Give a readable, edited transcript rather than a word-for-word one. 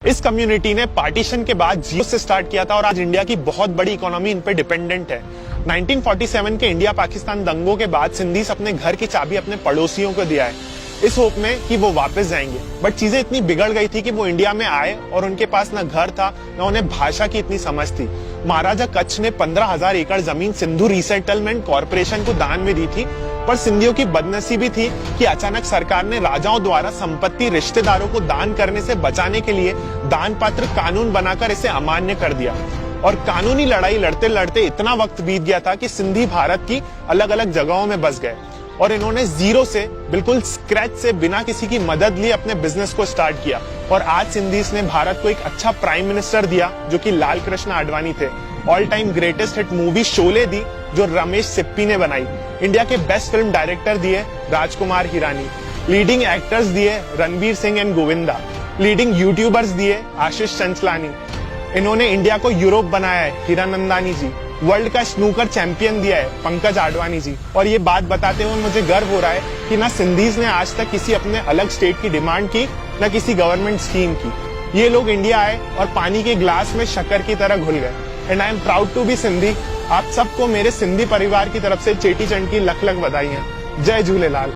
इस कम्युनिटी ने पार्टीशन के बाद जीरो से स्टार्ट किया था और आज इंडिया की बहुत बड़ी इकोनॉमी इन पे डिपेंडेंट है। 1947 के इंडिया पाकिस्तान दंगों के बाद सिंधीस अपने घर की चाबी अपने पड़ोसियों को दिया है इस होप में कि वो वापस जाएंगे, बट चीजें इतनी बिगड़ गई थी कि वो इंडिया में आए और उनके पास न घर था न उन्हें भाषा की इतनी समझ थी। महाराजा कच्छ ने 15,000 एकड़ जमीन सिंधु रीसेटलमेंट कॉर्पोरेशन को दान में दी थी, पर सिंधियों की बदनसीबी थी कि अचानक सरकार ने राजाओं द्वारा संपत्ति रिश्तेदारों को दान करने से बचाने के लिए दान पात्र कानून बनाकर इसे अमान्य कर दिया और कानूनी लड़ाई लड़ते लड़ते इतना वक्त बीत गया था कि सिंधी भारत की अलग अलग जगहों में बस गए और इन्होंने जीरो से, बिल्कुल स्क्रैच से, बिना किसी की मदद लिए अपने बिजनेस को स्टार्ट किया और आज सिंधीस ने भारत को एक अच्छा प्राइम मिनिस्टर दिया जो कि लाल कृष्ण आडवाणी थे। All time greatest hit movie Sholay दी जो रमेश सिप्पी ने बनाई। इंडिया के बेस्ट फिल्म डायरेक्टर दिए राजकुमार हिरानी। लीडिंग एक्टर्स दिए Ranveer Singh and Govinda. Leading YouTubers दिए आशीष चंचलानी। इन्होंने इंडिया को यूरोप बनाया है हीरानंदानी जी। वर्ल्ड का स्नूकर चैंपियन दिया है पंकज आडवाणी जी। और ये बात बताते हुए मुझे गर्व हो रहा है कि ना सिंधीज ने आज तक किसी अपने अलग स्टेट की डिमांड की, न किसी गवर्नमेंट स्कीम की। ये लोग इंडिया आए और पानी के ग्लास में शक्कर की तरह घुल गए। And I am proud to be Sindhi. आप सबको मेरे सिंधी परिवार की तरफ से चेटी चंड की लख लख बधाइयां। जय झूलेलाल।